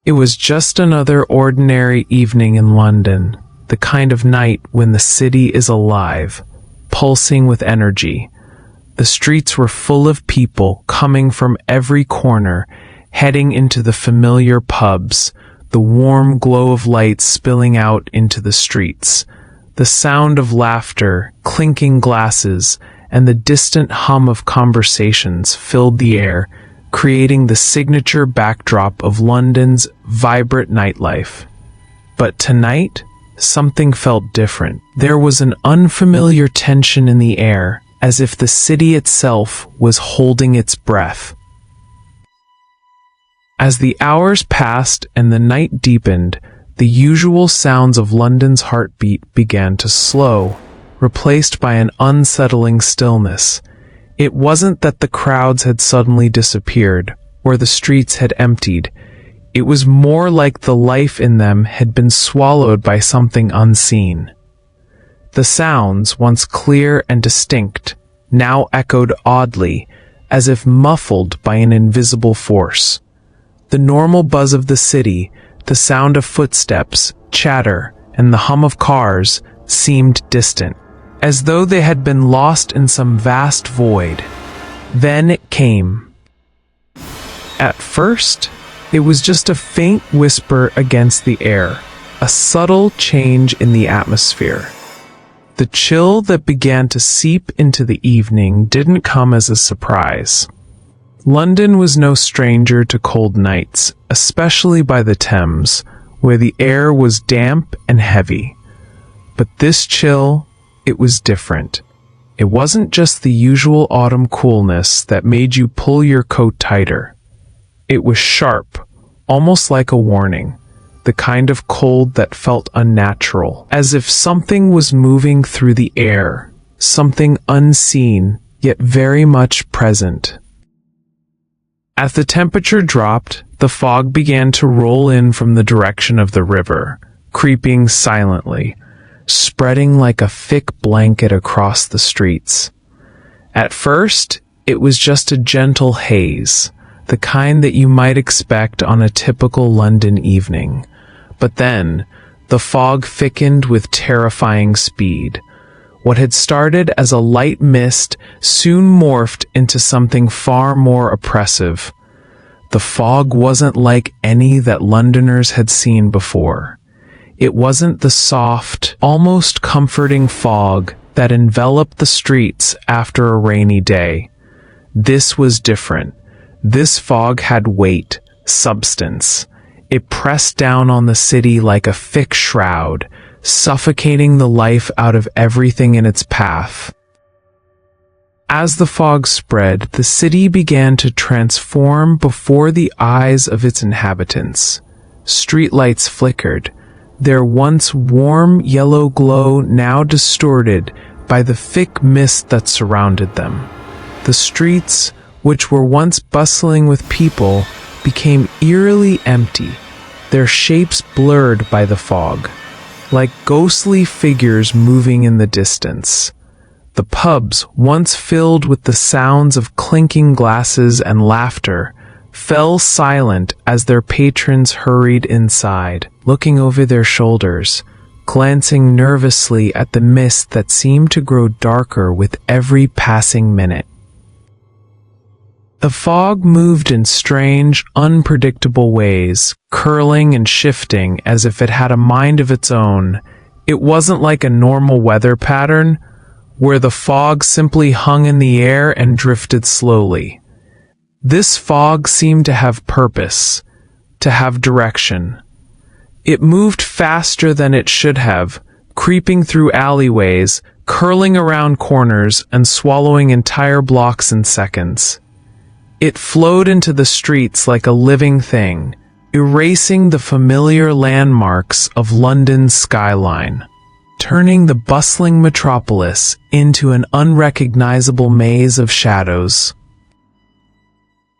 It was just another ordinary evening in London, the kind of night when the city is alive, pulsing with energy. The streets were full of people coming from every corner, heading into the familiar pubs, the warm glow of lights spilling out into the streets, the sound of laughter, clinking glasses, and the distant hum of conversations filled the air, creating the signature backdrop of London's vibrant nightlife. But tonight, something felt different. There was an unfamiliar tension in the air, as if the city itself was holding its breath. As the hours passed and the night deepened, the usual sounds of London's heartbeat began to slow, replaced by an unsettling stillness. It wasn't that the crowds had suddenly disappeared, or the streets had emptied. It was more like the life in them had been swallowed by something unseen. The sounds, once clear and distinct, now echoed oddly, as if muffled by an invisible force. The normal buzz of the city, the sound of footsteps, chatter, and the hum of cars seemed distant, as though they had been lost in some vast void. Then it came. At first, it was just a faint whisper against the air, a subtle change in the atmosphere. The chill that began to seep into the evening didn't come as a surprise. London was no stranger to cold nights, especially by the Thames, where the air was damp and heavy. But this chill, it was different. It wasn't just the usual autumn coolness that made you pull your coat tighter. It was sharp, almost like a warning, the kind of cold that felt unnatural, as if something was moving through the air, something unseen, yet very much present. As the temperature dropped, the fog began to roll in from the direction of the river, creeping silently, spreading like a thick blanket across the streets. At first, it was just a gentle haze, the kind that you might expect on a typical London evening. But then, the fog thickened with terrifying speed. What had started as a light mist soon morphed into something far more oppressive. The fog wasn't like any that Londoners had seen before. It wasn't the soft, almost comforting fog that enveloped the streets after a rainy day. This was different. This fog had weight, substance. It pressed down on the city like a thick shroud, suffocating the life out of everything in its path. As the fog spread, the city began to transform before the eyes of its inhabitants. Streetlights flickered, their once warm yellow glow now distorted by the thick mist that surrounded them. The streets, which were once bustling with people, became eerily empty, their shapes blurred by the fog, like ghostly figures moving in the distance. The pubs, once filled with the sounds of clinking glasses and laughter, fell silent as their patrons hurried inside, looking over their shoulders, glancing nervously at the mist that seemed to grow darker with every passing minute. The fog moved in strange, unpredictable ways, curling and shifting as if it had a mind of its own. It wasn't like a normal weather pattern, where the fog simply hung in the air and drifted slowly. This fog seemed to have purpose, to have direction. It moved faster than it should have, creeping through alleyways, curling around corners, and swallowing entire blocks in seconds. It flowed into the streets like a living thing, erasing the familiar landmarks of London's skyline, turning the bustling metropolis into an unrecognizable maze of shadows.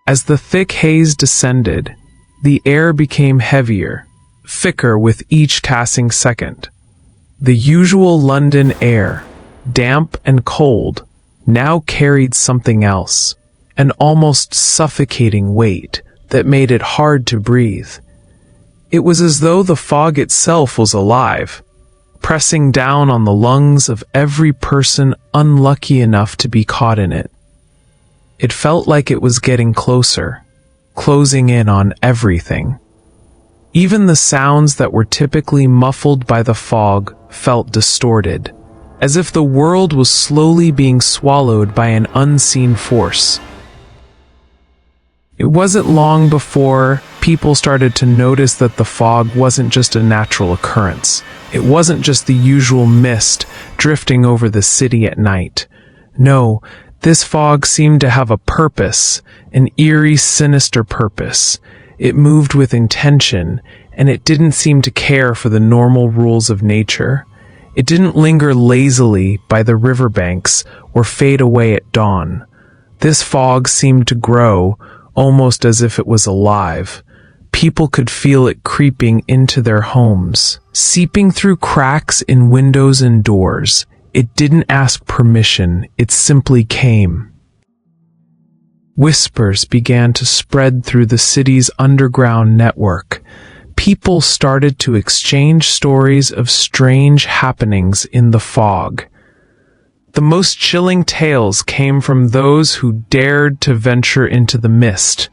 As the thick haze descended, the air became heavier, thicker with each passing second. The usual London air, damp and cold, now carried something else, an almost suffocating weight that made it hard to breathe. It was as though the fog itself was alive, pressing down on the lungs of every person unlucky enough to be caught in it. It felt like it was getting closer, closing in on everything. Even the sounds that were typically muffled by the fog felt distorted, as if the world was slowly being swallowed by an unseen force. It wasn't long before people started to notice that the fog wasn't just a natural occurrence. It wasn't just the usual mist drifting over the city at night. No, this fog seemed to have a purpose, an eerie, sinister purpose. It moved with intention, and it didn't seem to care for the normal rules of nature. It didn't linger lazily by the riverbanks or fade away at dawn. This fog seemed to grow, almost as if it was alive. People could feel it creeping into their homes, seeping through cracks in windows and doors. It didn't ask permission, it simply came. Whispers began to spread through the city's underground network. People started to exchange stories of strange happenings in the fog. The most chilling tales came from those who dared to venture into the mist.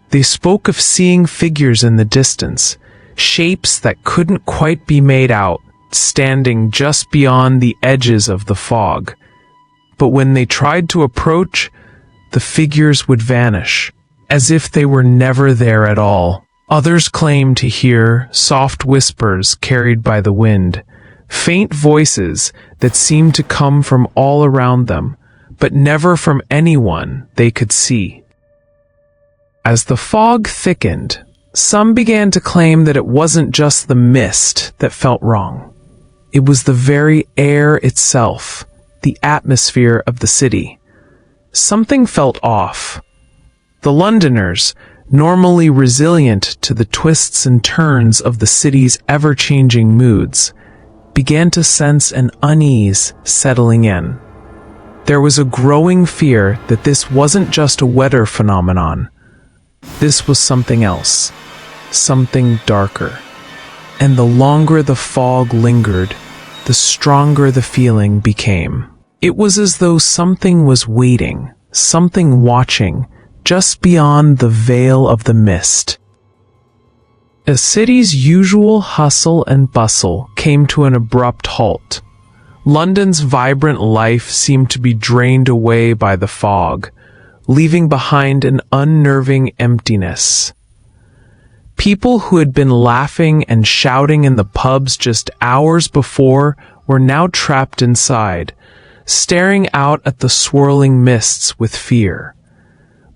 They spoke of seeing figures in the distance, shapes that couldn't quite be made out, standing just beyond the edges of the fog. But when they tried to approach, the figures would vanish, as if they were never there at all. Others claimed to hear soft whispers carried by the wind, faint voices that seemed to come from all around them, but never from anyone they could see. As the fog thickened, some began to claim that it wasn't just the mist that felt wrong. It was the very air itself, the atmosphere of the city. Something felt off. The Londoners, normally resilient to the twists and turns of the city's ever-changing moods, began to sense an unease settling in. There was a growing fear that this wasn't just a weather phenomenon. This was something else, something darker. And the longer the fog lingered, the stronger the feeling became. It was as though something was waiting, something watching, just beyond the veil of the mist. A city's usual hustle and bustle came to an abrupt halt. London's vibrant life seemed to be drained away by the fog, leaving behind an unnerving emptiness. People who had been laughing and shouting in the pubs just hours before were now trapped inside, staring out at the swirling mists with fear.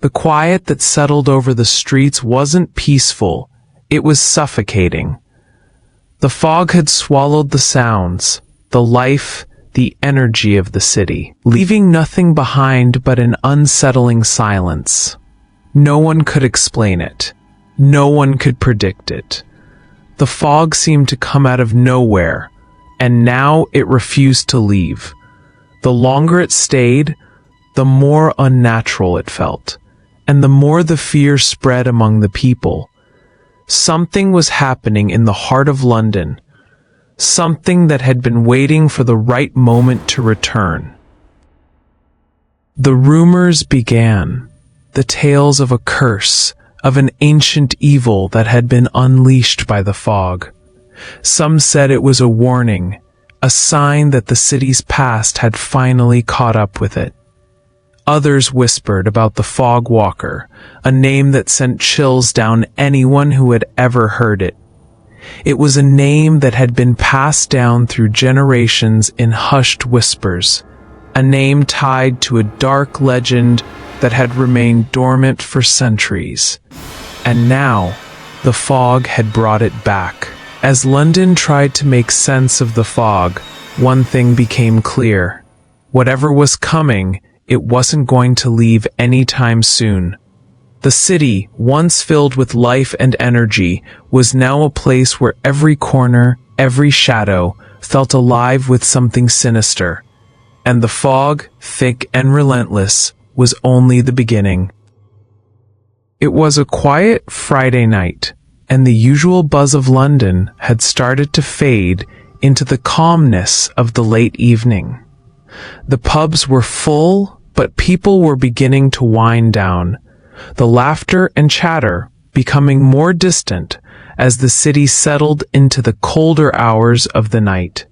The quiet that settled over the streets wasn't peaceful, it was suffocating. The fog had swallowed the sounds, the life, the energy of the city, leaving nothing behind but an unsettling silence. No one could explain it. No one could predict it. The fog seemed to come out of nowhere, and now it refused to leave. The longer it stayed, the more unnatural it felt, and the more the fear spread among the people. Something was happening in the heart of London, something that had been waiting for the right moment to return. The rumors began, the tales of a curse, of an ancient evil that had been unleashed by the fog. Some said it was a warning, a sign that the city's past had finally caught up with it. Others whispered about the Fog Walker, a name that sent chills down anyone who had ever heard it. It was a name that had been passed down through generations in hushed whispers, a name tied to a dark legend that had remained dormant for centuries. And now, the fog had brought it back. As London tried to make sense of the fog, one thing became clear. Whatever was coming, it wasn't going to leave anytime soon. The city, once filled with life and energy, was now a place where every corner, every shadow, felt alive with something sinister. And the fog, thick and relentless, was only the beginning. It was a quiet Friday night, and the usual buzz of London had started to fade into the calmness of the late evening. The pubs were full, but people were beginning to wind down, the laughter and chatter becoming more distant as the city settled into the colder hours of the night.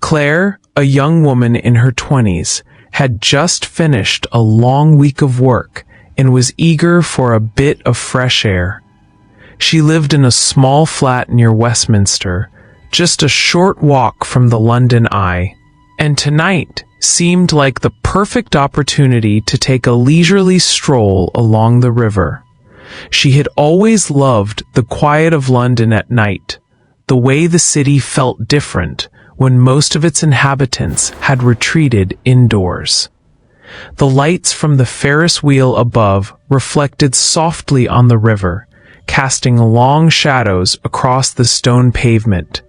Claire, a young woman in her 20s, had just finished a long week of work and was eager for a bit of fresh air. She lived in a small flat near Westminster, just a short walk from the London Eye, and tonight seemed like the perfect opportunity to take a leisurely stroll along the river. She had always loved the quiet of London at night, the way the city felt different when most of its inhabitants had retreated indoors. The lights from the Ferris wheel above reflected softly on the river, casting long shadows across the stone pavement.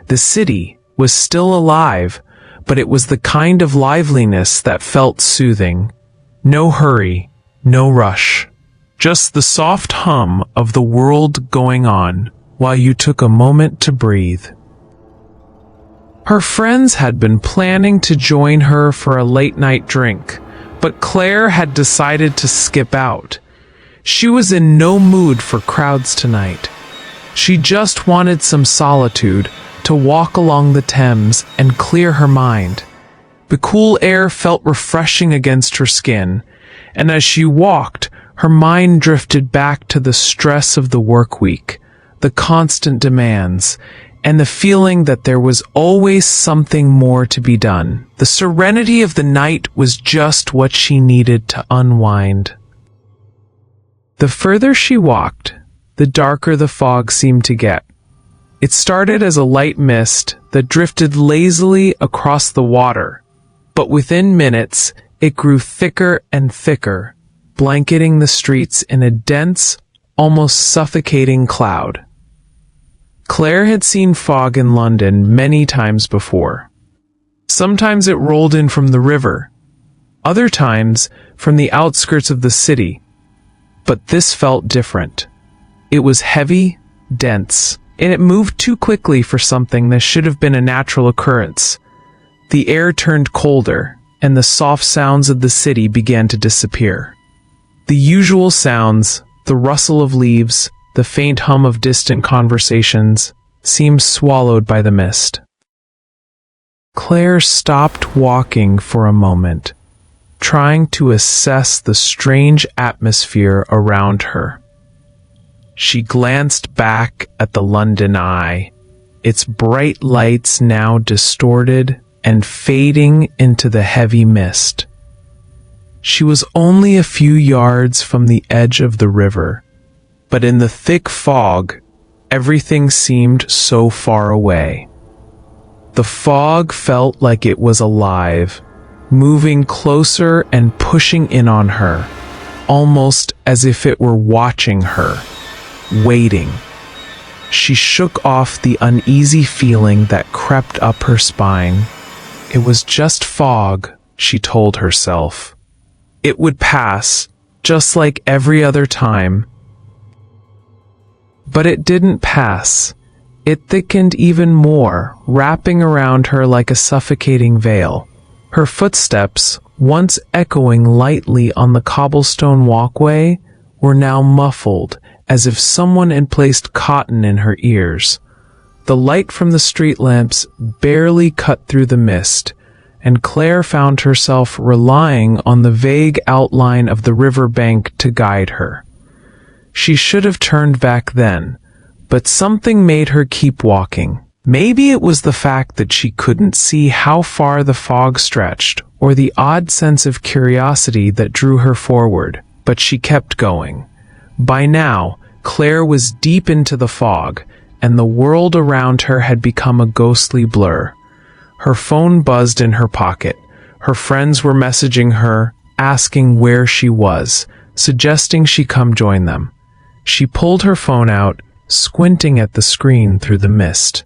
The city was still alive, but it was the kind of liveliness that felt soothing. No hurry, no rush. Just the soft hum of the world going on while you took a moment to breathe. Her friends had been planning to join her for a late-night drink, but Claire had decided to skip out. She was in no mood for crowds tonight. She just wanted some solitude to walk along the Thames and clear her mind. The cool air felt refreshing against her skin, and as she walked, her mind drifted back to the stress of the work week, the constant demands, and the feeling that there was always something more to be done. The serenity of the night was just what she needed to unwind. The further she walked, the darker the fog seemed to get. It started as a light mist that drifted lazily across the water, but within minutes it grew thicker and thicker, blanketing the streets in a dense, almost suffocating cloud. Claire had seen fog in London many times before. Sometimes it rolled in from the river, other times from the outskirts of the city, but this felt different. It was heavy, dense, and it moved too quickly for something that should have been a natural occurrence. The air turned colder, and the soft sounds of the city began to disappear. The usual sounds, the rustle of leaves, the faint hum of distant conversations, seemed swallowed by the mist. Claire stopped walking for a moment, trying to assess the strange atmosphere around her. She glanced back at the London Eye, its bright lights now distorted and fading into the heavy mist. She was only a few yards from the edge of the river, but in the thick fog, everything seemed so far away. The fog felt like it was alive, moving closer and pushing in on her, almost as if it were watching her, waiting. She shook off the uneasy feeling that crept up her spine. It was just fog, she told herself. It would pass, just like every other time. But it didn't pass. It thickened even more, wrapping around her like a suffocating veil. Her footsteps, once echoing lightly on the cobblestone walkway, were now muffled, as if someone had placed cotton in her ears. The light from the street lamps barely cut through the mist, and Claire found herself relying on the vague outline of the river bank to guide her. She should have turned back then, but something made her keep walking. Maybe it was the fact that she couldn't see how far the fog stretched, or the odd sense of curiosity that drew her forward, but she kept going. By now, Claire was deep into the fog, and the world around her had become a ghostly blur. Her phone buzzed in her pocket. Her friends were messaging her, asking where she was, suggesting she come join them. She pulled her phone out, squinting at the screen through the mist.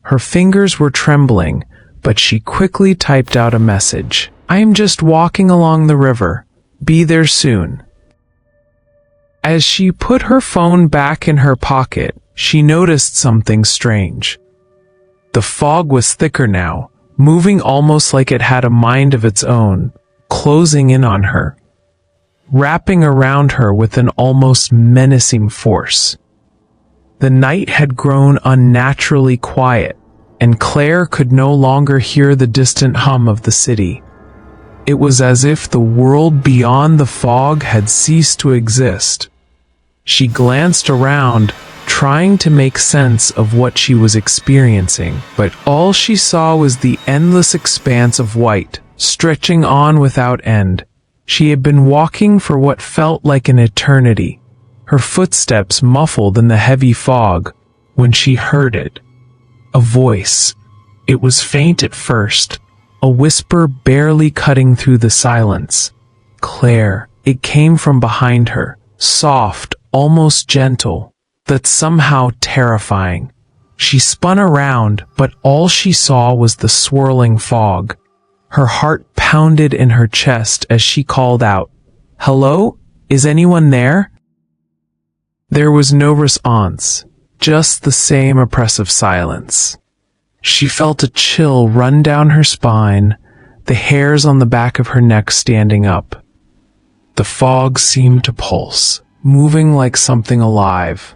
Her fingers were trembling, but she quickly typed out a message. "I'm just walking along the river. Be there soon." As she put her phone back in her pocket, she noticed something strange. The fog was thicker now, moving almost like it had a mind of its own, closing in on her, wrapping around her with an almost menacing force. The night had grown unnaturally quiet, and Claire could no longer hear the distant hum of the city. It was as if the world beyond the fog had ceased to exist. She glanced around, trying to make sense of what she was experiencing, but all she saw was the endless expanse of white, stretching on without end. She had been walking for what felt like an eternity, her footsteps muffled in the heavy fog, when she heard it. A voice. It was faint at first, a whisper barely cutting through the silence. Claire. It came from behind her, soft, almost gentle, but somehow terrifying. She spun around, but all she saw was the swirling fog. Her heart pounded in her chest as she called out, "Hello? Is anyone there?" There was no response, just the same oppressive silence. She felt a chill run down her spine, the hairs on the back of her neck standing up. The fog seemed to pulse, moving like something alive.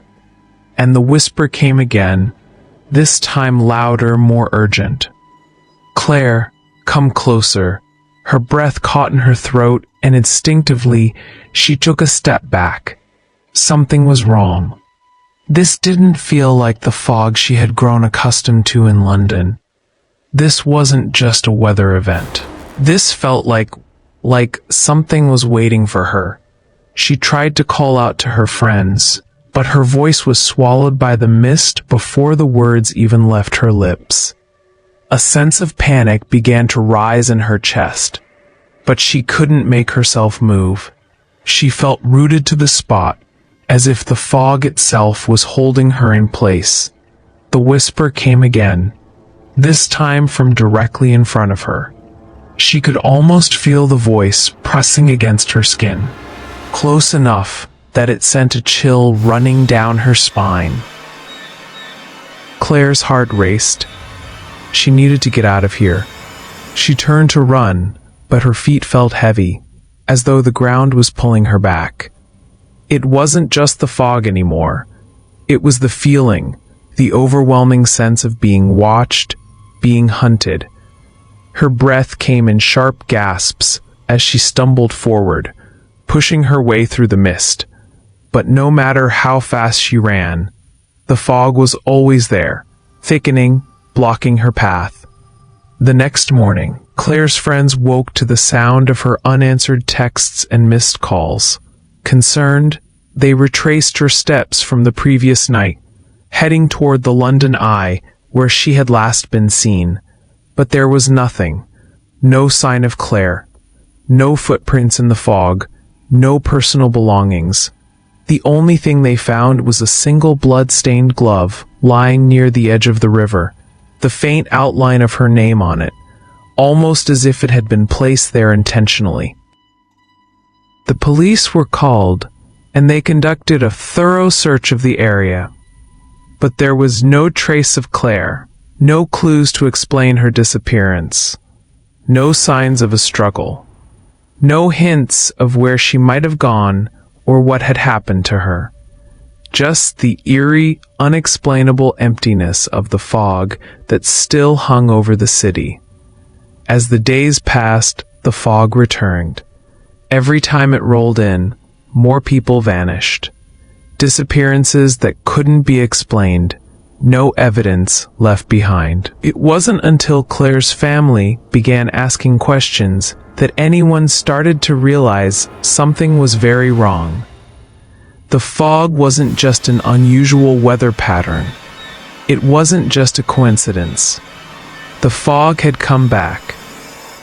And the whisper came again, this time louder, more urgent. "Claire, come closer." Her breath caught in her throat, and instinctively, she took a step back. Something was wrong. This didn't feel like the fog she had grown accustomed to in London. This wasn't just a weather event. This felt like something was waiting for her. She tried to call out to her friends, but her voice was swallowed by the mist before the words even left her lips. A sense of panic began to rise in her chest, but she couldn't make herself move. She felt rooted to the spot, as if the fog itself was holding her in place. The whisper came again, this time from directly in front of her. She could almost feel the voice pressing against her skin, close enough that it sent a chill running down her spine. Claire's heart raced. She needed to get out of here. She turned to run, but her feet felt heavy, as though the ground was pulling her back. It wasn't just the fog anymore. It was the feeling, the overwhelming sense of being watched, being hunted. Her breath came in sharp gasps as she stumbled forward, pushing her way through the mist. But no matter how fast she ran, the fog was always there, thickening, blocking her path. The next morning, Claire's friends woke to the sound of her unanswered texts and missed calls. Concerned, they retraced her steps from the previous night, heading toward the London Eye, where she had last been seen. But there was nothing. No sign of Claire. No footprints in the fog. No personal belongings. The only thing they found was a single blood-stained glove lying near the edge of the river, the faint outline of her name on it, almost as if it had been placed there intentionally. The police were called, and they conducted a thorough search of the area. But there was no trace of Claire, no clues to explain her disappearance, no signs of a struggle, no hints of where she might have gone or what had happened to her. Just the eerie, unexplainable emptiness of the fog that still hung over the city. As the days passed, the fog returned. Every time it rolled in, more people vanished. Disappearances that couldn't be explained. No evidence left behind. It wasn't until Claire's family began asking questions that anyone started to realize something was very wrong. The fog wasn't just an unusual weather pattern. It wasn't just a coincidence. The fog had come back,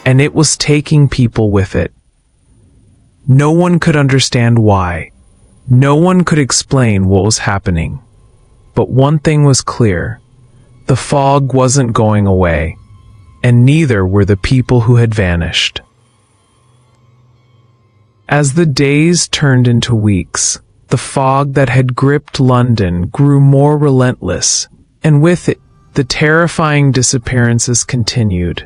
and it was taking people with it. No one could understand why. No one could explain what was happening. But one thing was clear. The fog wasn't going away, and neither were the people who had vanished. As the days turned into weeks, the The fog that had gripped London grew more relentless, and with it, the terrifying disappearances continued.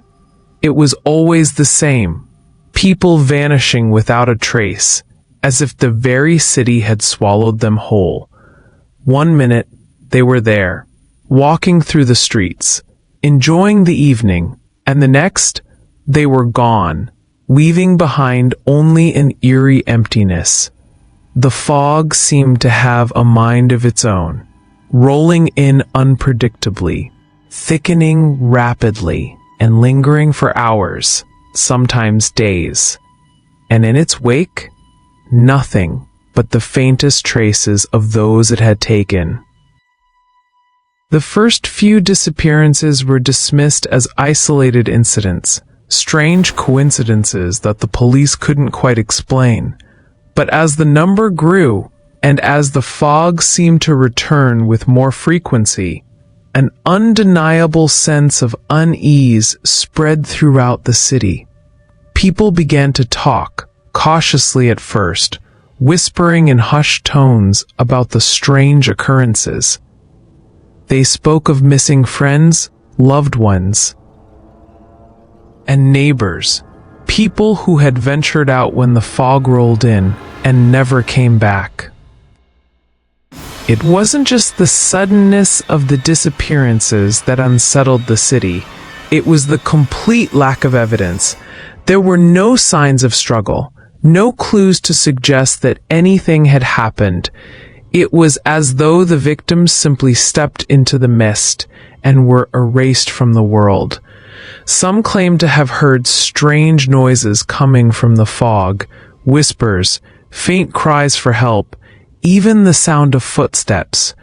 It was always the same, people vanishing without a trace, as if the very city had swallowed them whole. One minute, they were there, walking through the streets, enjoying the evening, and the next, they were gone, leaving behind only an eerie emptiness. The fog seemed to have a mind of its own, rolling in unpredictably, thickening rapidly, and lingering for hours, sometimes days. And in its wake, nothing but the faintest traces of those it had taken. The first few disappearances were dismissed as isolated incidents, strange coincidences that the police couldn't quite explain. But as the number grew, and as the fog seemed to return with more frequency, an undeniable sense of unease spread throughout the city. People began to talk, cautiously at first, whispering in hushed tones about the strange occurrences. They spoke of missing friends, loved ones, and neighbors, people who had ventured out when the fog rolled in and never came back. It wasn't just the suddenness of the disappearances that unsettled the city. It was the complete lack of evidence. There were no signs of struggle, no clues to suggest that anything had happened. It was as though the victims simply stepped into the mist and were erased from the world. Some claimed to have heard strange noises coming from the fog, whispers, faint cries for help, even the sound of footsteps.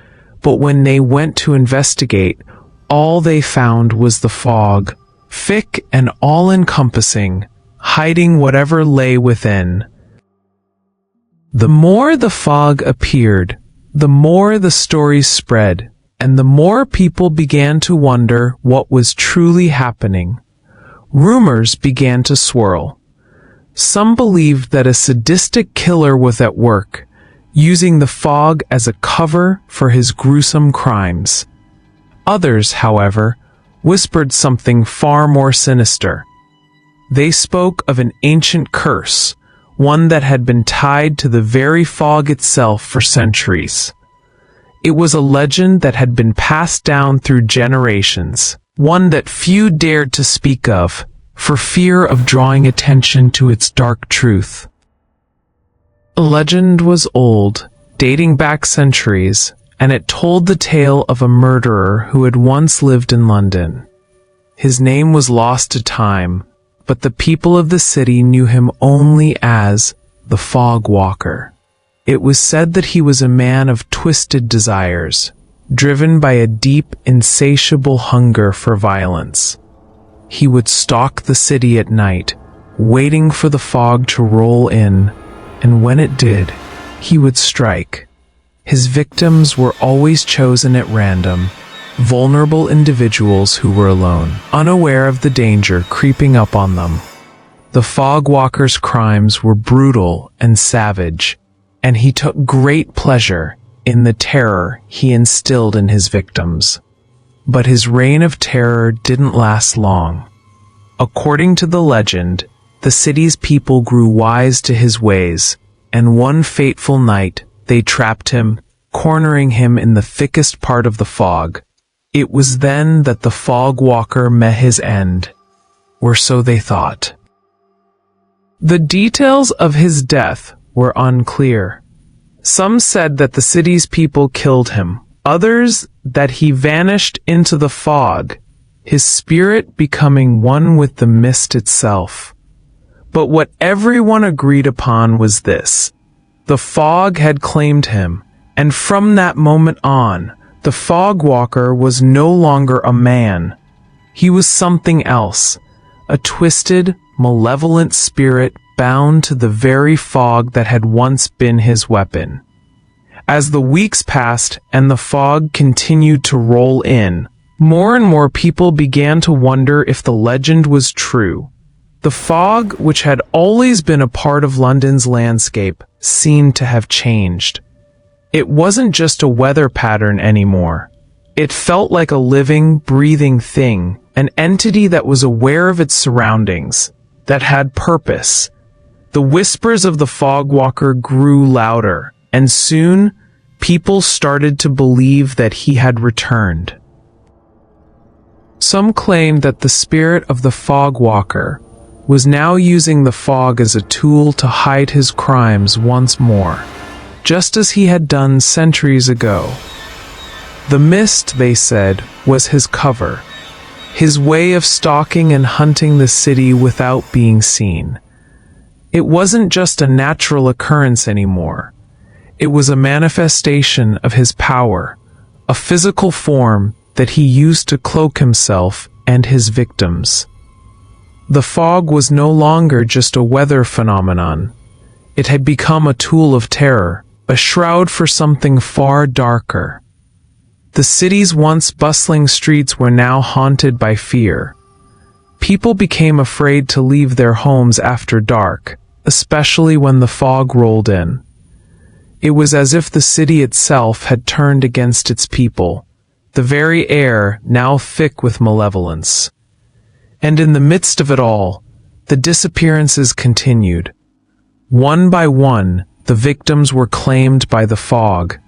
But when they went to investigate, all they found was the fog, thick and all-encompassing, hiding whatever lay within. The more the fog appeared, the more the stories spread, and the more people began to wonder what was truly happening. Rumors began to swirl. Some believed that a sadistic killer was at work, using the fog as a cover for his gruesome crimes. Others, however, whispered something far more sinister. They spoke of an ancient curse, one that had been tied to the very fog itself for centuries. It was a legend that had been passed down through generations, one that few dared to speak of, for fear of drawing attention to its dark truth. The legend was old, dating back centuries, and it told the tale of a murderer who had once lived in London. His name was lost to time, but the people of the city knew him only as the Fog Walker. It was said that he was a man of twisted desires, driven by a deep, insatiable hunger for violence. He would stalk the city at night, waiting for the fog to roll in, and when it did, he would strike. His victims were always chosen at random, vulnerable individuals who were alone, unaware of the danger creeping up on them. The Fog Walker's crimes were brutal and savage, and he took great pleasure in the terror he instilled in his victims. But his reign of terror didn't last long. According to the legend, the city's people grew wise to his ways, and one fateful night they trapped him, cornering him in the thickest part of the fog. It was then that the Fog Walker met his end, or so they thought. The details of his death were unclear. Some said that the city's people killed him, others that he vanished into the fog, his spirit becoming one with the mist itself. But what everyone agreed upon was this: the fog had claimed him, and from that moment on, the Fog Walker was no longer a man. He was something else, a twisted, malevolent spirit bound to the very fog that had once been his weapon. As the weeks passed and the fog continued to roll in, more and more people began to wonder if the legend was true. The fog, which had always been a part of London's landscape, seemed to have changed. It wasn't just a weather pattern anymore. It felt like a living, breathing thing, an entity that was aware of its surroundings, that had purpose. The whispers of the fog walker grew louder, and soon, people started to believe that he had returned. Some claimed that the spirit of the fog walker was now using the fog as a tool to hide his crimes once more, just as he had done centuries ago. The mist, they said, was his cover, his way of stalking and hunting the city without being seen. It wasn't just a natural occurrence anymore. It was a manifestation of his power, a physical form that he used to cloak himself and his victims. The fog was no longer just a weather phenomenon. It had become a tool of terror, a shroud for something far darker. The city's once bustling streets were now haunted by fear. People became afraid to leave their homes after dark, especially when the fog rolled in. It was as if the city itself had turned against its people, the very air now thick with malevolence. And in the midst of it all, the disappearances continued. One by one, the victims were claimed by the fog,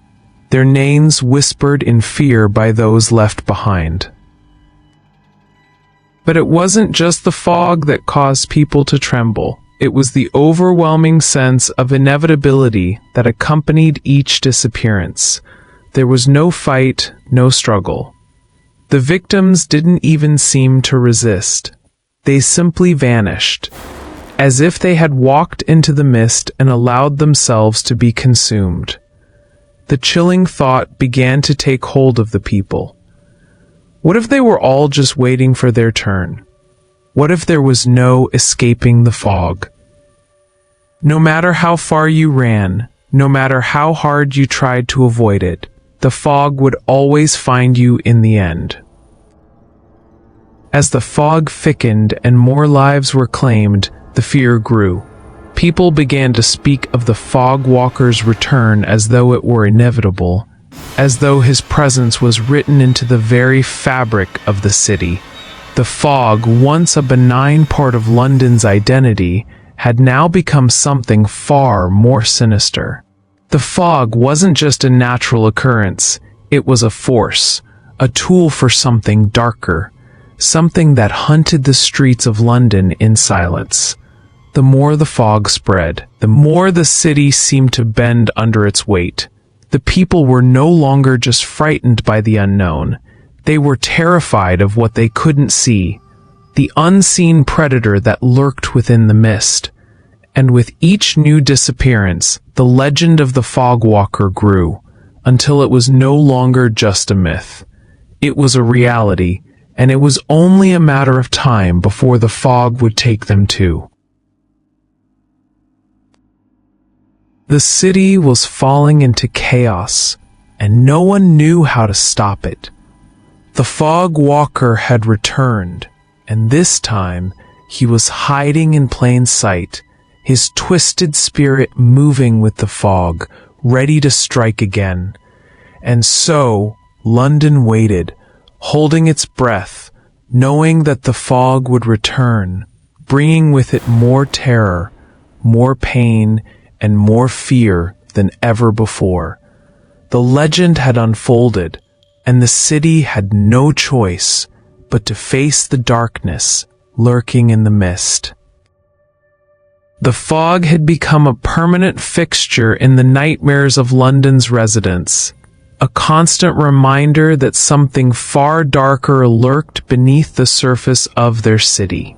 their names whispered in fear by those left behind. But it wasn't just the fog that caused people to tremble. It was the overwhelming sense of inevitability that accompanied each disappearance. There was no fight, no struggle. The victims didn't even seem to resist. They simply vanished, as if they had walked into the mist and allowed themselves to be consumed. The chilling thought began to take hold of the people. What if they were all just waiting for their turn? What if there was no escaping the fog? No matter how far you ran, no matter how hard you tried to avoid it, the fog would always find you in the end. As the fog thickened and more lives were claimed, the fear grew. People began to speak of the fog walker's return as though it were inevitable, as though his presence was written into the very fabric of the city. The fog, once a benign part of London's identity, had now become something far more sinister. The fog wasn't just a natural occurrence, it was a force, a tool for something darker, something that hunted the streets of London in silence. The more the fog spread, the more the city seemed to bend under its weight. The people were no longer just frightened by the unknown. They were terrified of what they couldn't see, the unseen predator that lurked within the mist. And with each new disappearance, the legend of the fog walker grew, until it was no longer just a myth. It was a reality, and it was only a matter of time before the fog would take them too. The city was falling into chaos, and no one knew how to stop it. The fog walker had returned, and this time he was hiding in plain sight, his twisted spirit moving with the fog, ready to strike again. And so, London waited, holding its breath, knowing that the fog would return, bringing with it more terror, more pain, and more fear than ever before. The legend had unfolded, and the city had no choice but to face the darkness lurking in the mist. The fog had become a permanent fixture in the nightmares of London's residents, a constant reminder that something far darker lurked beneath the surface of their city.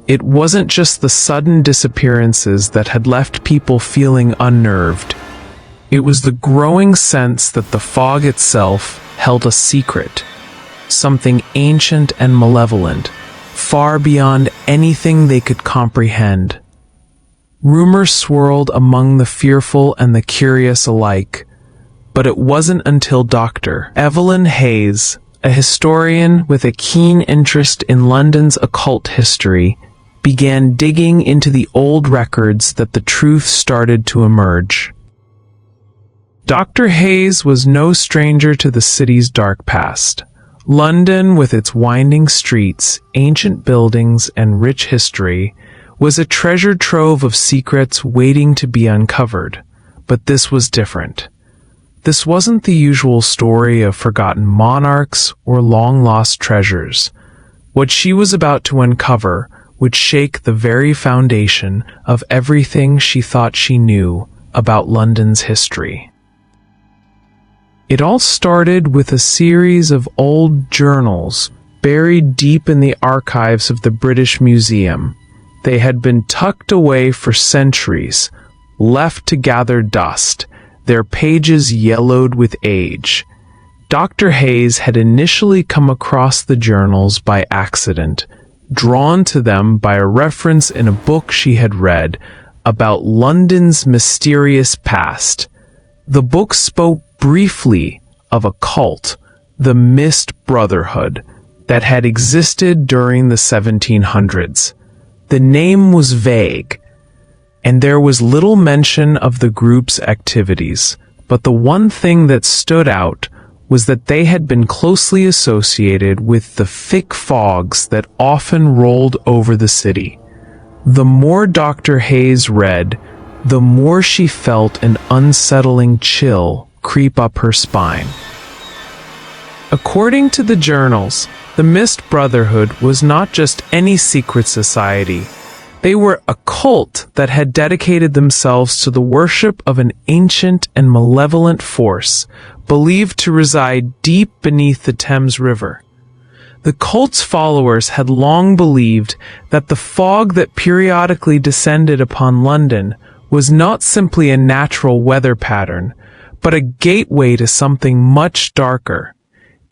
It wasn't just the sudden disappearances that had left people feeling unnerved. It was the growing sense that the fog itself held a secret, something ancient and malevolent, far beyond anything they could comprehend. Rumors swirled among the fearful and the curious alike, but it wasn't until Dr. Evelyn Hayes, a historian with a keen interest in London's occult history, began digging into the old records that the truth started to emerge. Dr. Hayes was no stranger to the city's dark past. London, with its winding streets, ancient buildings, and rich history, was a treasure trove of secrets waiting to be uncovered. But this was different. This wasn't the usual story of forgotten monarchs or long-lost treasures. What she was about to uncover would shake the very foundation of everything she thought she knew about London's history. It all started with a series of old journals buried deep in the archives of the British Museum. They had been tucked away for centuries, left to gather dust, their pages yellowed with age. Dr. Hayes had initially come across the journals by accident, drawn to them by a reference in a book she had read about London's mysterious past. The book spoke briefly of a cult, the Mist Brotherhood, that had existed during the 1700s. The name was vague, and there was little mention of the group's activities, but the one thing that stood out was that they had been closely associated with the thick fogs that often rolled over the city. The more Dr. Hayes read, the more she felt an unsettling chill creep up her spine. According to the journals, the Mist Brotherhood was not just any secret society. They were a cult that had dedicated themselves to the worship of an ancient and malevolent force, believed to reside deep beneath the Thames River. The cult's followers had long believed that the fog that periodically descended upon London was not simply a natural weather pattern, but a gateway to something much darker.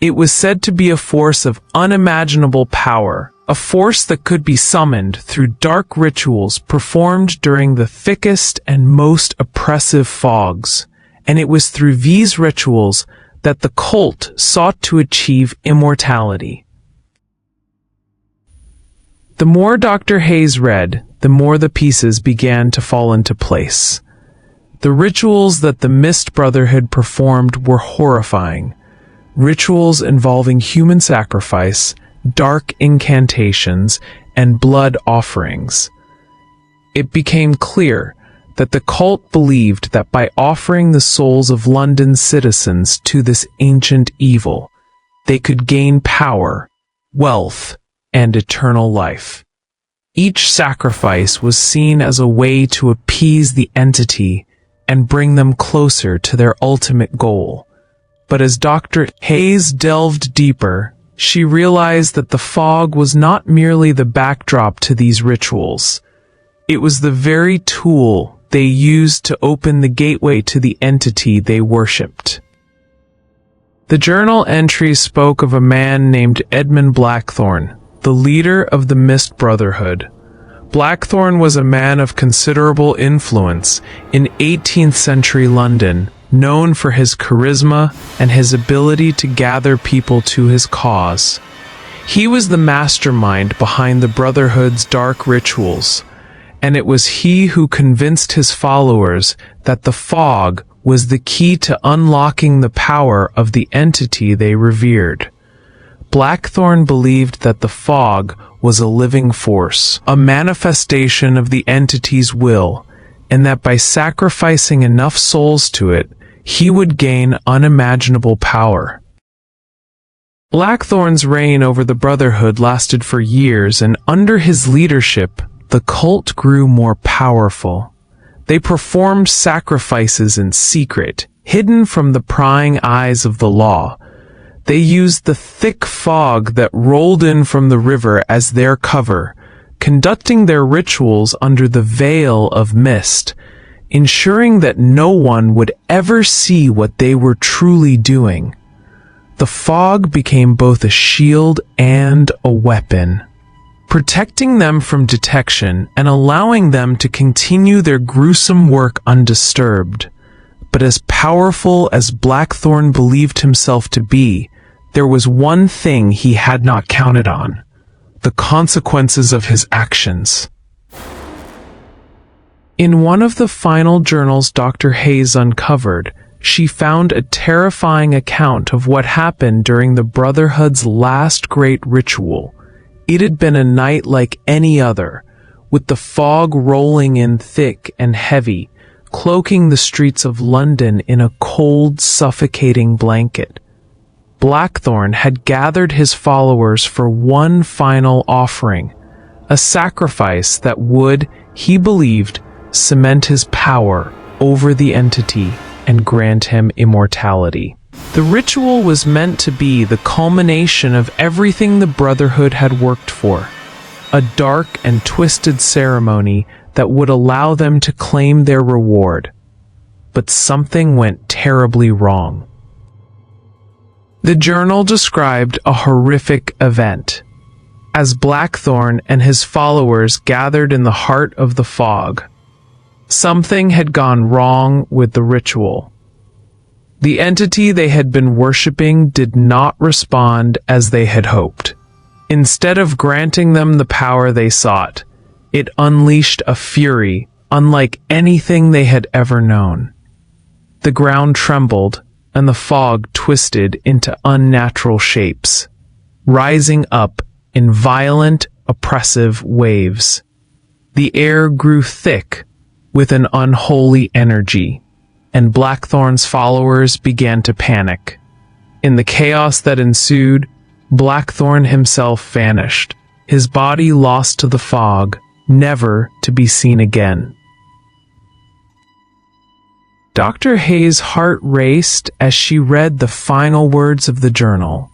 It was said to be a force of unimaginable power, a force that could be summoned through dark rituals performed during the thickest and most oppressive fogs, and it was through these rituals that the cult sought to achieve immortality. The more Dr. Hayes read, the more the pieces began to fall into place. The rituals that the Mist Brotherhood performed were horrifying. Rituals involving human sacrifice, dark incantations, and blood offerings. It became clear that the cult believed that by offering the souls of London's citizens to this ancient evil, they could gain power, wealth, and eternal life. Each sacrifice was seen as a way to appease the entity and bring them closer to their ultimate goal. But as Dr. Hayes delved deeper, she realized that the fog was not merely the backdrop to these rituals. It was the very tool they used to open the gateway to the entity they worshipped. The journal entries spoke of a man named Edmund Blackthorn, the leader of the Mist Brotherhood. Blackthorn was a man of considerable influence in 18th century London, known for his charisma and his ability to gather people to his cause. He was the mastermind behind the Brotherhood's dark rituals, and it was he who convinced his followers that the fog was the key to unlocking the power of the entity they revered. Blackthorn believed that the fog was a living force, a manifestation of the entity's will, and that by sacrificing enough souls to it, he would gain unimaginable power. Blackthorn's reign over the Brotherhood lasted for years, and under his leadership, the cult grew more powerful. They performed sacrifices in secret, hidden from the prying eyes of the law. They used the thick fog that rolled in from the river as their cover, conducting their rituals under the veil of mist, ensuring that no one would ever see what they were truly doing. The fog became both a shield and a weapon, protecting them from detection and allowing them to continue their gruesome work undisturbed. But as powerful as Blackthorn believed himself to be, there was one thing he had not counted on: the consequences of his actions. In one of the final journals Dr. Hayes uncovered, she found a terrifying account of what happened during the Brotherhood's last great ritual. It had been a night like any other, with the fog rolling in thick and heavy, cloaking the streets of London in a cold, suffocating blanket. Blackthorn had gathered his followers for one final offering, a sacrifice that would, he believed, cement his power over the entity and grant him immortality. The ritual was meant to be the culmination of everything the Brotherhood had worked for, a dark and twisted ceremony that would allow them to claim their reward. But something went terribly wrong. The journal described a horrific event. As Blackthorn and his followers gathered in the heart of the fog, something had gone wrong with the ritual. The entity they had been worshipping did not respond as they had hoped. Instead of granting them the power they sought, it unleashed a fury unlike anything they had ever known. The ground trembled, and the fog twisted into unnatural shapes, rising up in violent, oppressive waves. The air grew thick with an unholy energy, and Blackthorn's followers began to panic. In the chaos that ensued, Blackthorn himself vanished, his body lost to the fog, never to be seen again. Dr. Hayes' heart raced as she read the final words of the journal.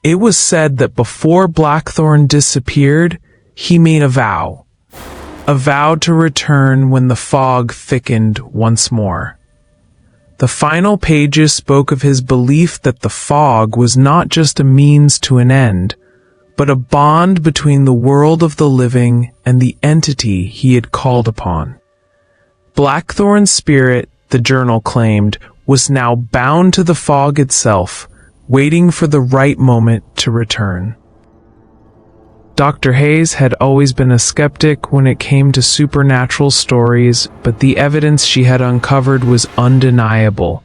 It was said that before Blackthorn disappeared, he made a vow to return when the fog thickened once more. The final pages spoke of his belief that the fog was not just a means to an end, but a bond between the world of the living and the entity he had called upon. Blackthorn's spirit, the journal claimed, was now bound to the fog itself, waiting for the right moment to return. Dr. Hayes had always been a skeptic when it came to supernatural stories, but the evidence she had uncovered was undeniable.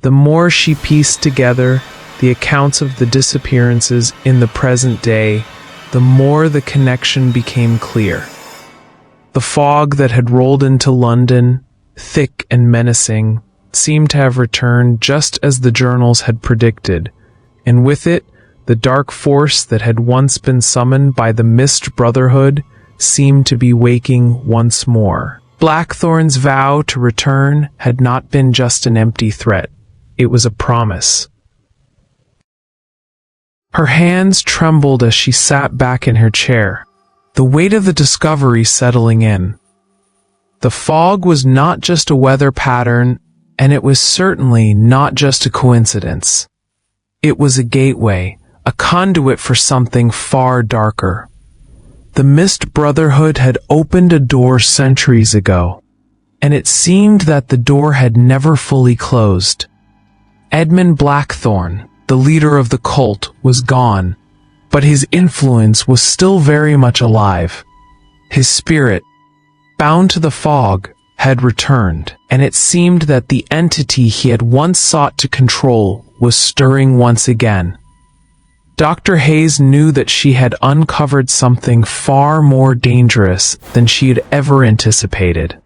The more she pieced together the accounts of the disappearances in the present day, the more the connection became clear. The fog that had rolled into London, thick and menacing, seemed to have returned just as the journals had predicted, and with it, the dark force that had once been summoned by the Mist Brotherhood seemed to be waking once more. Blackthorn's vow to return had not been just an empty threat. It was a promise. Her hands trembled as she sat back in her chair, the weight of the discovery settling in. The fog was not just a weather pattern, and it was certainly not just a coincidence. It was a gateway, a conduit for something far darker. The Mist Brotherhood had opened a door centuries ago, and it seemed that the door had never fully closed. Edmund Blackthorn, the leader of the cult, was gone, but his influence was still very much alive. His spirit, bound to the fog, had returned, and it seemed that the entity he had once sought to control was stirring once again. Dr. Hayes knew that she had uncovered something far more dangerous than she had ever anticipated.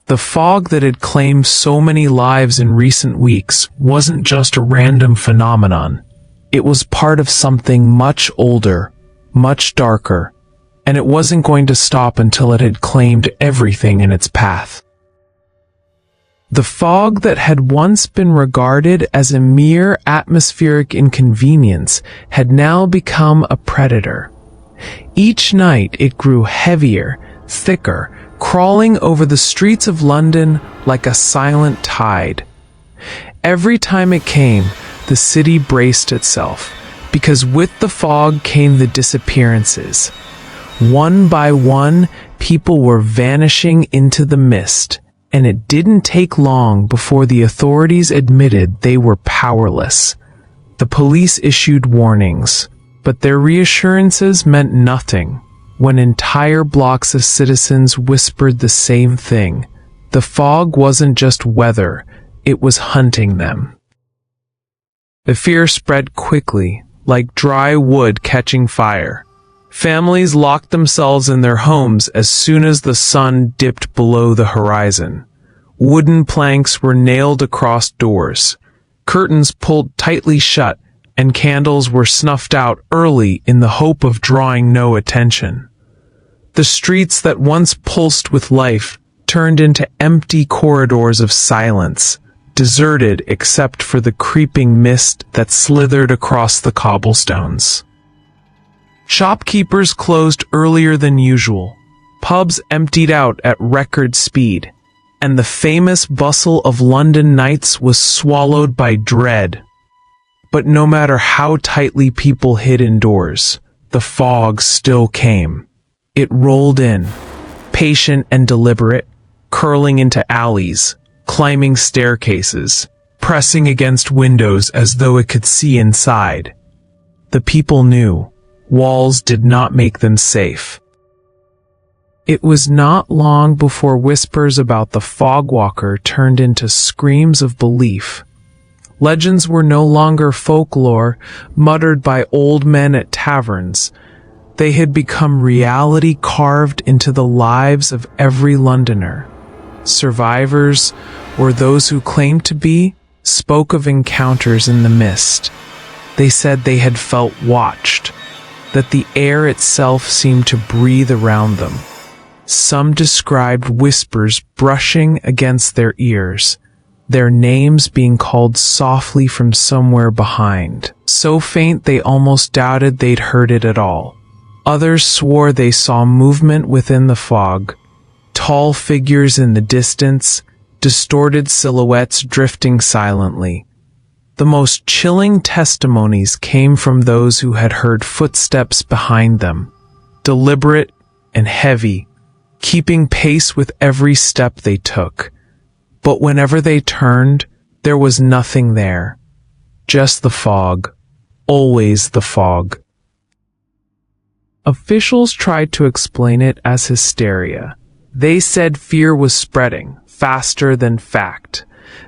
The fog that had claimed so many lives in recent weeks wasn't just a random phenomenon. It was part of something much older, much darker, and it wasn't going to stop until it had claimed everything in its path. The fog that had once been regarded as a mere atmospheric inconvenience had now become a predator. Each night it grew heavier, thicker, crawling over the streets of London like a silent tide. Every time it came, the city braced itself, because with the fog came the disappearances. One by one, people were vanishing into the mist, and it didn't take long before the authorities admitted they were powerless. The police issued warnings, but their reassurances meant nothing when entire blocks of citizens whispered the same thing. The fog wasn't just weather, it was hunting them. The fear spread quickly, like dry wood catching fire. Families locked themselves in their homes as soon as the sun dipped below the horizon. Wooden planks were nailed across doors, curtains pulled tightly shut, and candles were snuffed out early in the hope of drawing no attention. The streets that once pulsed with life turned into empty corridors of silence, deserted except for the creeping mist that slithered across the cobblestones. Shopkeepers closed earlier than usual, pubs emptied out at record speed, and the famous bustle of London nights was swallowed by dread. But no matter how tightly people hid indoors, the fog still came. It rolled in, patient and deliberate, curling into alleys, climbing staircases, pressing against windows as though it could see inside. The people knew. Walls did not make them safe. It was not long before whispers about the fogwalker turned into screams of belief. Legends were no longer folklore muttered by old men at taverns. They had become reality carved into the lives of every Londoner. Survivors, or those who claimed to be, spoke of encounters in the mist. They said they had felt watched, that the air itself seemed to breathe around them. Some described whispers brushing against their ears, their names being called softly from somewhere behind, so faint they almost doubted they'd heard it at all. Others swore they saw movement within the fog, tall figures in the distance, distorted silhouettes drifting silently. The most chilling testimonies came from those who had heard footsteps behind them, deliberate and heavy, keeping pace with every step they took. But whenever they turned, there was nothing there. Just the fog. Always the fog. Officials tried to explain it as hysteria. They said fear was spreading faster than fact,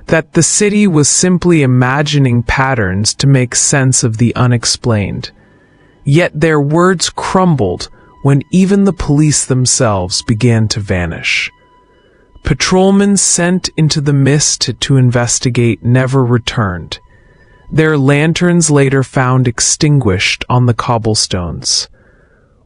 that the city was simply imagining patterns to make sense of the unexplained. Yet their words crumbled when even the police themselves began to vanish. Patrolmen sent into the mist to investigate never returned. Their lanterns later found extinguished on the cobblestones.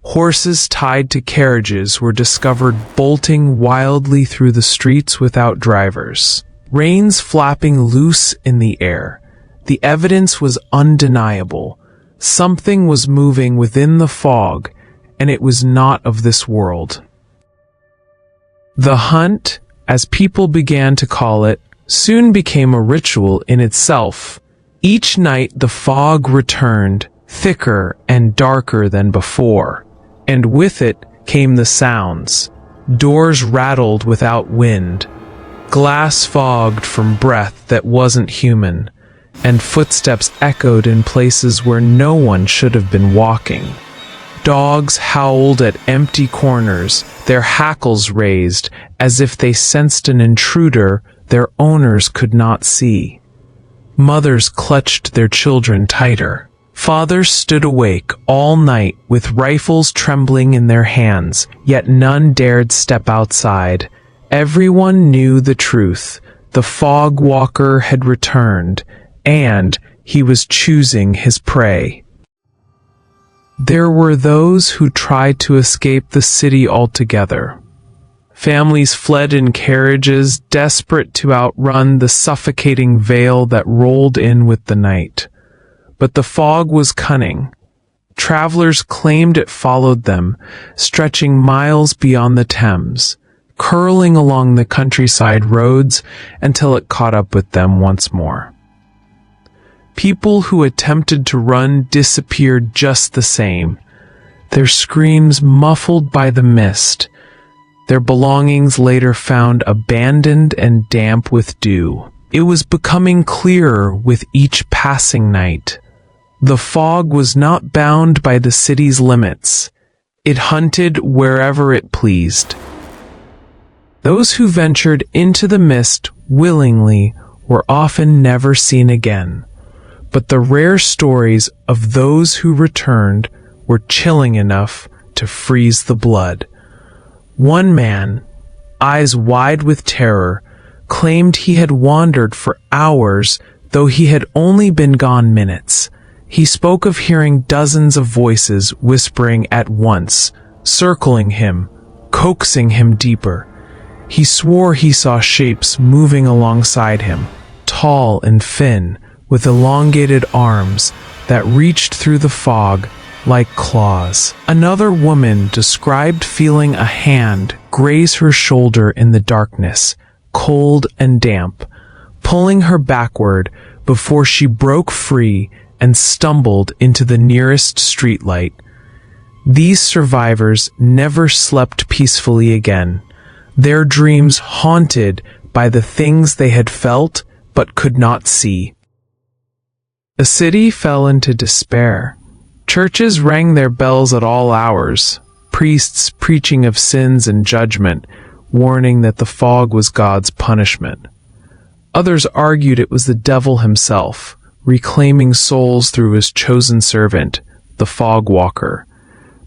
Horses tied to carriages were discovered bolting wildly through the streets without drivers. Reins flapping loose in the air. The evidence was undeniable. Something was moving within the fog, and it was not of this world. The hunt, as people began to call it, soon became a ritual in itself. Each night the fog returned, thicker and darker than before, and with it came the sounds. Doors rattled without wind, glass fogged from breath that wasn't human, and footsteps echoed in places where no one should have been walking. Dogs howled at empty corners, their hackles raised, as if they sensed an intruder their owners could not see. Mothers clutched their children tighter. Fathers stood awake all night with rifles trembling in their hands, yet none dared step outside. Everyone knew the truth. The fog walker had returned, and he was choosing his prey. There were those who tried to escape the city altogether. Families fled in carriages, desperate to outrun the suffocating veil that rolled in with the night. But the fog was cunning. Travelers claimed it followed them, stretching miles beyond the Thames, curling along the countryside roads until it caught up with them once more. People who attempted to run disappeared just the same, their screams muffled by the mist, their belongings later found abandoned and damp with dew. It was becoming clearer with each passing night. The fog was not bound by the city's limits. It hunted wherever it pleased. Those who ventured into the mist willingly were often never seen again, but the rare stories of those who returned were chilling enough to freeze the blood. One man, eyes wide with terror, claimed he had wandered for hours, though he had only been gone minutes. He spoke of hearing dozens of voices whispering at once, circling him, coaxing him deeper. He swore he saw shapes moving alongside him, tall and thin, with elongated arms that reached through the fog like claws. Another woman described feeling a hand graze her shoulder in the darkness, cold and damp, pulling her backward before she broke free and stumbled into the nearest streetlight. These survivors never slept peacefully again, their dreams haunted by the things they had felt but could not see. The city fell into despair. Churches rang their bells at all hours, priests preaching of sins and judgment, warning that the fog was God's punishment. Others argued it was the devil himself, reclaiming souls through his chosen servant, the fog walker.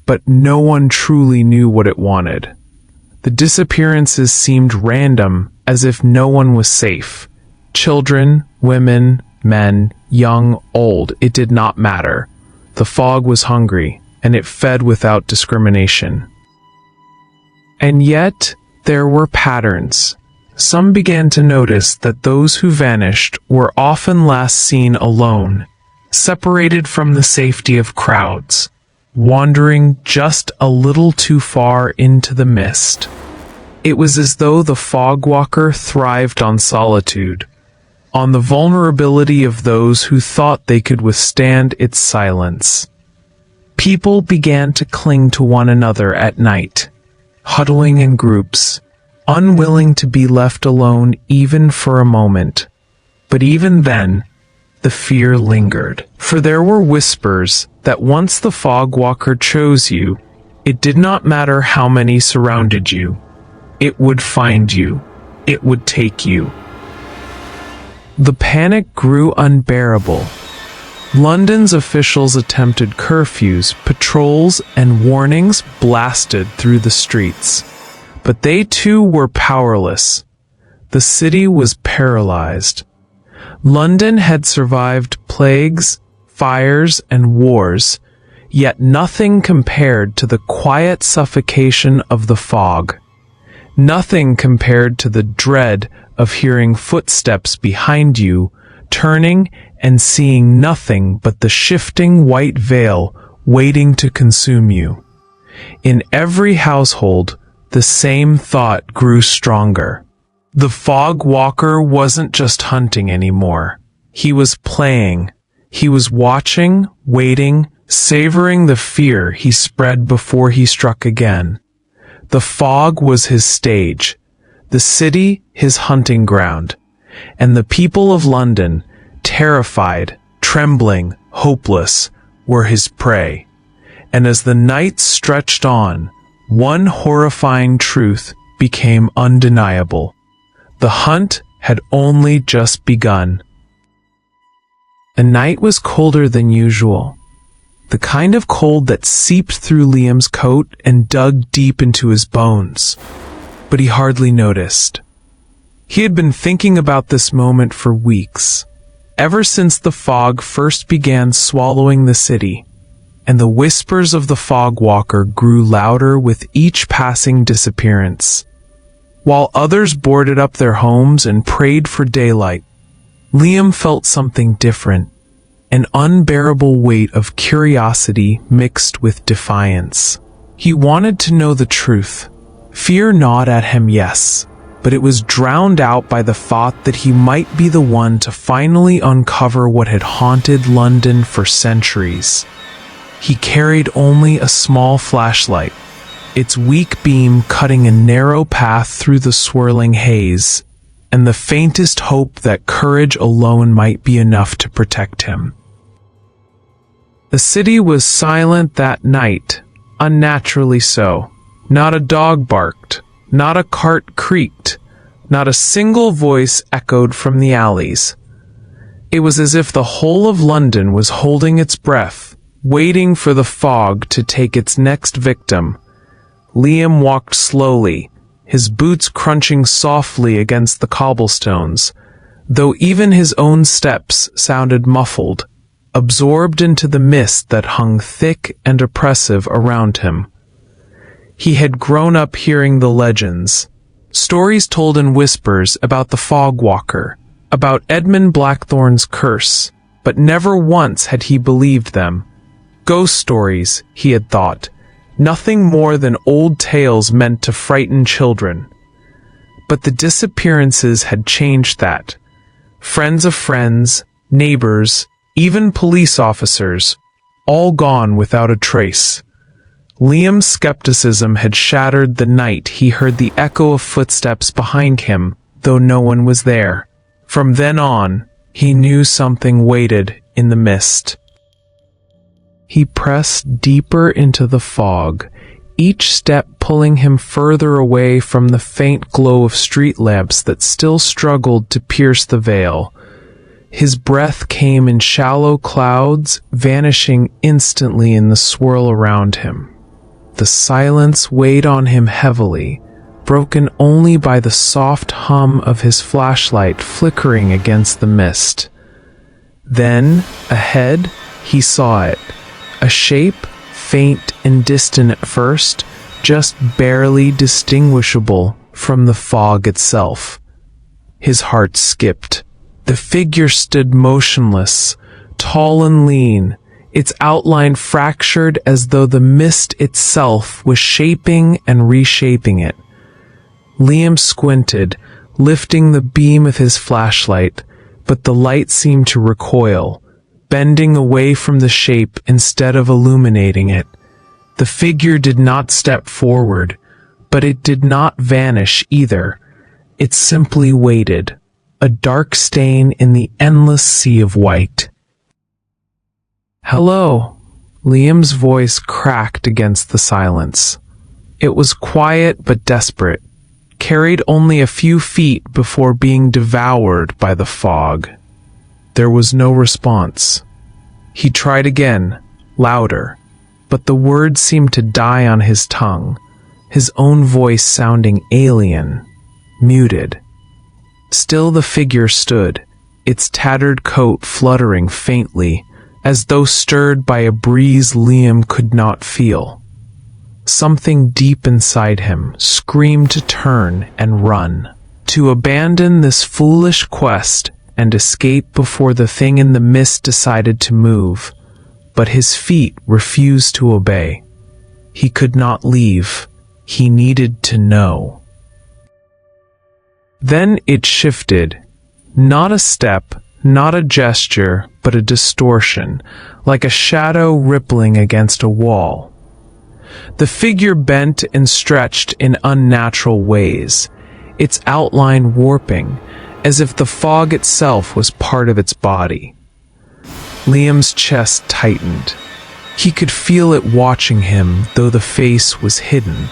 But no one truly knew what it wanted. The disappearances seemed random, as if no one was safe. Children, women, men, young, old, it did not matter. The fog was hungry, and it fed without discrimination. And yet, there were patterns. Some began to notice that those who vanished were often last seen alone, separated from the safety of crowds, wandering just a little too far into the mist. It was as though the fog walker thrived on solitude, on the vulnerability of those who thought they could withstand its silence. People began to cling to one another at night, huddling in groups, unwilling to be left alone even for a moment. But even then, the fear lingered, for there were whispers that once the fog walker chose you, it did not matter how many surrounded you. It would find you. It would take you. The panic grew unbearable. London's officials attempted curfews, patrols, and warnings blasted through the streets. But they too were powerless. The city was paralyzed. London had survived plagues, fires, and wars, yet nothing compared to the quiet suffocation of the fog. Nothing compared to the dread of hearing footsteps behind you, turning and seeing nothing but the shifting white veil waiting to consume you. In every household, the same thought grew stronger. The fog walker wasn't just hunting anymore. He was playing. He was watching, waiting, savoring the fear he spread before he struck again. The fog was his stage, the city his hunting ground, and the people of London, terrified, trembling, hopeless, were his prey. And as the night stretched on, one horrifying truth became undeniable. The hunt had only just begun. The night was colder than usual. The kind of cold that seeped through Liam's coat and dug deep into his bones. But he hardly noticed. He had been thinking about this moment for weeks, ever since the fog first began swallowing the city, and the whispers of the fog walker grew louder with each passing disappearance. While others boarded up their homes and prayed for daylight, Liam felt something different. An unbearable weight of curiosity mixed with defiance. He wanted to know the truth. Fear gnawed at him, yes, but it was drowned out by the thought that he might be the one to finally uncover what had haunted London for centuries. He carried only a small flashlight, its weak beam cutting a narrow path through the swirling haze, and the faintest hope that courage alone might be enough to protect him. The city was silent that night, unnaturally so. Not a dog barked, not a cart creaked. Not a single voice echoed from the alleys. It was as if the whole of London was holding its breath, waiting for the fog to take its next victim. Liam walked slowly, his boots crunching softly against the cobblestones, though even his own steps sounded muffled, absorbed into the mist that hung thick and oppressive around him. He had grown up hearing the legends, stories told in whispers about the fog walker, about Edmund Blackthorn's curse, but never once had he believed them. Ghost stories, he had thought, nothing more than old tales meant to frighten children. But the disappearances had changed that. Friends of friends, neighbors, even police officers, all gone without a trace. Liam's skepticism had shattered the night he heard the echo of footsteps behind him, though no one was there. From then on, he knew something waited in the mist. He pressed deeper into the fog, each step pulling him further away from the faint glow of street lamps that still struggled to pierce the veil. His breath came in shallow clouds, vanishing instantly in the swirl around him. The silence weighed on him heavily, broken only by the soft hum of his flashlight flickering against the mist. Then, ahead, he saw it. A shape, faint and distant at first, just barely distinguishable from the fog itself. His heart skipped. The figure stood motionless, tall and lean, its outline fractured as though the mist itself was shaping and reshaping it. Liam squinted, lifting the beam of his flashlight, but the light seemed to recoil, bending away from the shape instead of illuminating it. The figure did not step forward, but it did not vanish either. It simply waited, a dark stain in the endless sea of white. "Hello," Liam's voice cracked against the silence. It was quiet but desperate, carried only a few feet before being devoured by the fog. There was no response. He tried again, louder, but the words seemed to die on his tongue, his own voice sounding alien, muted. Still the figure stood, its tattered coat fluttering faintly, as though stirred by a breeze Liam could not feel. Something deep inside him screamed to turn and run, to abandon this foolish quest and escape before the thing in the mist decided to move. But his feet refused to obey. He could not leave. He needed to know. Then it shifted. Not a step, not a gesture, but a distortion, like a shadow rippling against a wall. The figure bent and stretched in unnatural ways, its outline warping, as if the fog itself was part of its body. Liam's chest tightened. He could feel it watching him, though the face was hidden,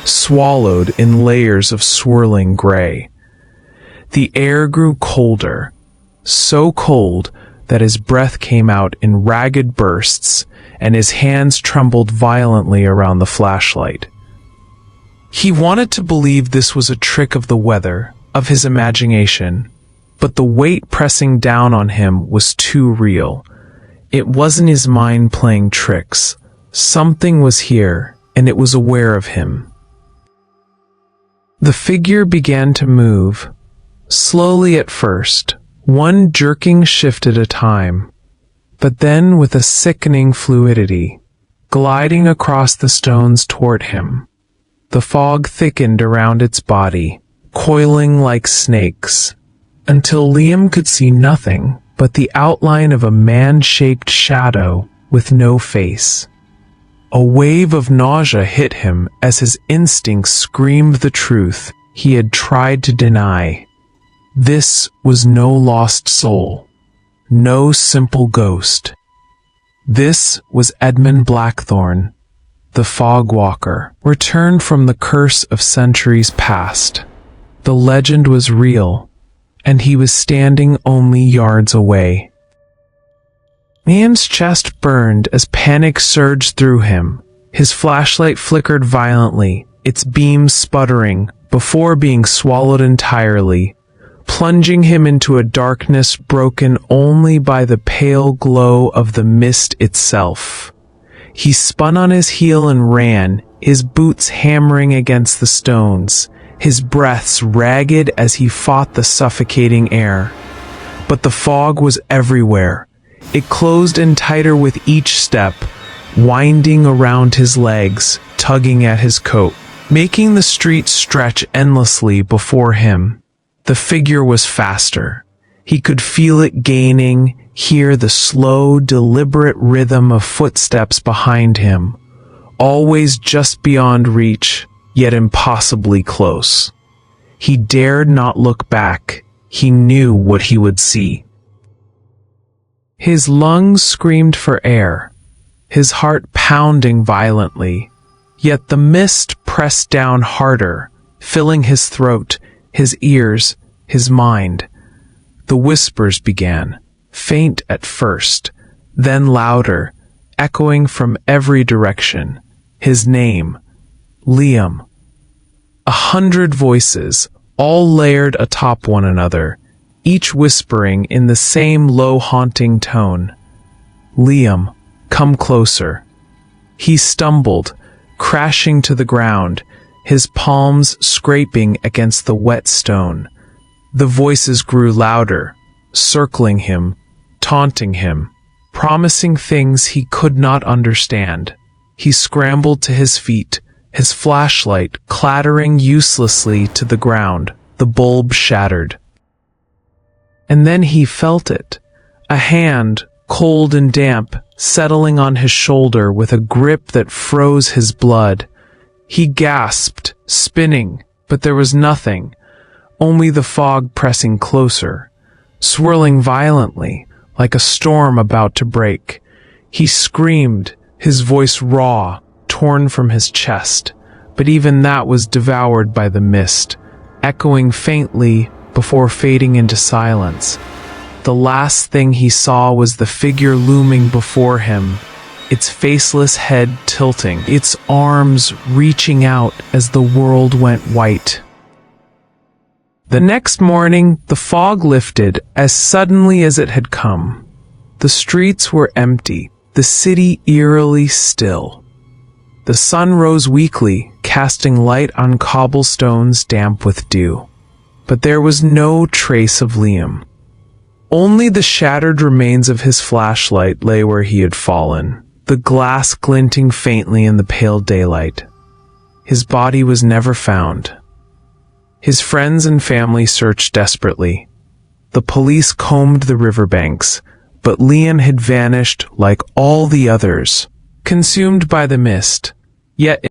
swallowed in layers of swirling gray. The air grew colder, so cold that his breath came out in ragged bursts, and his hands trembled violently around the flashlight. He wanted to believe this was a trick of the weather, of his imagination, but the weight pressing down on him was too real. It wasn't his mind playing tricks. Something was here, and it was aware of him. The figure began to move, slowly at first, one jerking shift at a time, but then with a sickening fluidity, gliding across the stones toward him. The fog thickened around its body, coiling like snakes, until Liam could see nothing but the outline of a man-shaped shadow with no face. A wave of nausea hit him as his instincts screamed the truth he had tried to deny. This was no lost soul, no simple ghost. This was Edmund Blackthorn, the fog walker, returned from the curse of centuries past. The legend was real, and he was standing only yards away. Liam's chest burned as panic surged through him. His flashlight flickered violently, its beams sputtering, before being swallowed entirely, plunging him into a darkness broken only by the pale glow of the mist itself. He spun on his heel and ran, his boots hammering against the stones, his breaths ragged as he fought the suffocating air. But the fog was everywhere. It closed in tighter with each step, winding around his legs, tugging at his coat, making the street stretch endlessly before him. The figure was faster. He could feel it gaining, hear the slow, deliberate rhythm of footsteps behind him, always just beyond reach, yet impossibly close. He dared not look back. He knew what he would see. His lungs screamed for air, his heart pounding violently, yet the mist pressed down harder, filling his throat, his ears, his mind. The whispers began, faint at first, then louder, echoing from every direction. His name, Liam. 100 voices, all layered atop one another, each whispering in the same low haunting tone. Liam, come closer. He stumbled, crashing to the ground, his palms scraping against the wet stone. The voices grew louder, circling him, taunting him, promising things he could not understand. He scrambled to his feet, his flashlight clattering uselessly to the ground, the bulb shattered. And then he felt it, a hand, cold and damp, settling on his shoulder with a grip that froze his blood. He gasped, spinning, but there was nothing, only the fog pressing closer, swirling violently, like a storm about to break. He screamed, his voice raw, torn from his chest, but even that was devoured by the mist, echoing faintly before fading into silence. The last thing he saw was the figure looming before him, its faceless head tilting, its arms reaching out as the world went white. The next morning, the fog lifted as suddenly as it had come. The streets were empty, the city eerily still. The sun rose weakly, casting light on cobblestones damp with dew. But there was no trace of Liam. Only the shattered remains of his flashlight lay where he had fallen, the glass glinting faintly in the pale daylight. His body was never found. His friends and family searched desperately. The police combed the riverbanks, but Liam had vanished like all the others, consumed by the mist. Yet